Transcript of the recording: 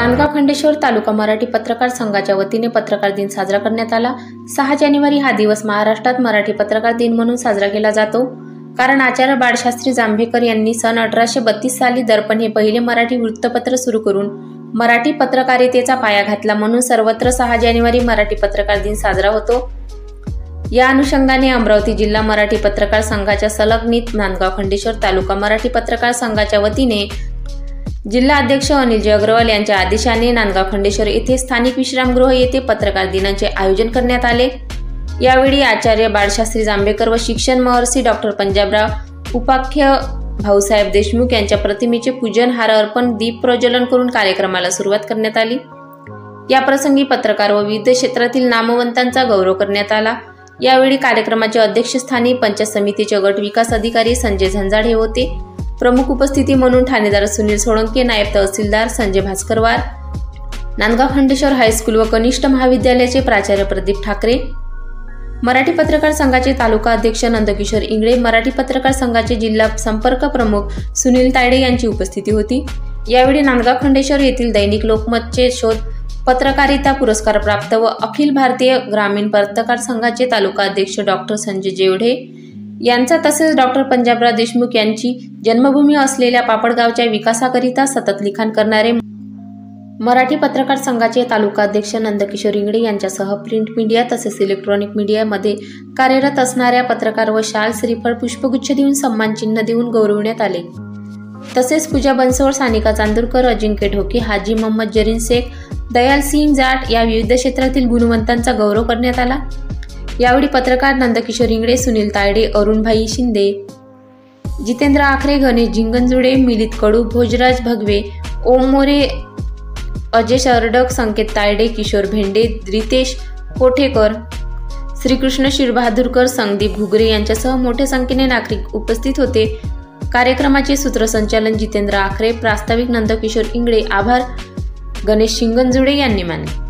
नांदगाव खंडेश्वर तालुका मराठी पत्रकार संघाच्या वतीने पत्रकार दिन साजरा करण्यात आला। 6 जानेवारी हा दिवस महाराष्ट्रात मराठी पत्रकार दिन म्हणून साजरा केला जातो, कारण आचार्य बाळशास्त्री जांभेकर यांनी सन 1832 साली दर्पण हे पहिले मराठी वृत्तपत्र सुरू करून मराठी पत्रकारितेचा पाया घातला, म्हणून सर्वत्र 6 जानेवारी मराठी पत्रकार दिन साजरा होतो। या अनुषंगाने अमरावती जिल्हा मराठी पत्रकार संघाच्या संलग्नित नांदगाव खंडेश्वर तालुका मराठी पत्रकार संघाच्या वतीने जिल्हा अध्यक्ष अनिल अग्रवाल यांच्या आदेशाने नांदगाव खंडेश्वर येथे स्थानिक विश्रामगृह येथे पत्रकार दिनाचे आयोजन करण्यात आले। यावेळी आचार्य बाळशास्त्री जांभेकर व शिक्षण महर्षी डॉक्टर पंजाबराव उपाख्य भाऊसाहेब देशमुख यांच्या प्रतिमेचे पूजन, हार अर्पण, दीप प्रज्वलन करून कार्यक्रमाला सुरुवात करण्यात आली। या प्रसंगी पत्रकार व विविध क्षेत्रातील नामवंतांचा गौरव करण्यात आला। यावेळी कार्यक्रमाच्या अध्यक्षस्थानी पंचायत समितीचे गट विकास अधिकारी संजय झंजाड हे होते। प्रमुख उपस्थिती म्हणून ठाणेदार सुनील सोळंके, नायब तहसीलदार संजय भास्करवार, नांदगाव खंडेश्वर हायस्कूल व कनिष्ठ महाविद्यालयाचे प्राचार्य प्रदीप ठाकरे, मराठी पत्रकार संघाचे तालुका अध्यक्ष नंदकिशोर इंगळे, मराठी पत्रकार संघाचे जिल्हा संपर्क प्रमुख सुनील तायडे यांची उपस्थिती होती। यावेळी नांदगाव खंडेश्वर येथील दैनिक लोकमतचे शोध पत्रकारिता पुरस्कार प्राप्त व अखिल भारतीय ग्रामीण पत्रकार संघाचे तालुका अध्यक्ष डॉक्टर संजय जेवढे यांचा तसेच डॉक्टर पंजाबराव देशमुख यांची जन्मभूमी असलेल्या पापडगावच्या विकासाकरिता सतत लिखाण करणारे मराठी पत्रकार संघाचे तालुका अध्यक्ष नंदकिशोर इंगळे यांच्यासह प्रिंट मीडिया तसेच इलेक्ट्रॉनिक मीडियामध्ये कार्यरत असणाऱ्या पत्रकार व शाल, श्रीफळ, पुष्पगुच्छ देऊन सन्मानचिन्ह देऊन गौरविण्यात आले। तसेच पूजा बनसोड, सानिका चांदूरकर, अजिंक्य ढोके, हाजी मोहम्मद जरीन शेख, दयाल सिंग जाट या विविध क्षेत्रातील गुणवंतांचा गौरव करण्यात आला। यावेळी पत्रकार नंदकिशोर इंगळे, सुनील तायडे, अरुणभाई शिंदे, जितेंद्र आखरे, गणेश झिंगनजुडे, मिलित कडू, भोजराज भगवे, ओम मोरे, अजय शरडक, संकेत तायडे, किशोर भेंडे, रितेश कोठेकर, श्रीकृष्ण शिरबहादूरकर, संदीप घुगरे यांच्यासह मोठ्या संख्येने नागरिक उपस्थित होते। कार्यक्रमाचे सूत्रसंचालन जितेंद्र आखरे, प्रास्ताविक नंदकिशोर इंगळे, आभार गणेश झिंगनजुडे यांनी मानले।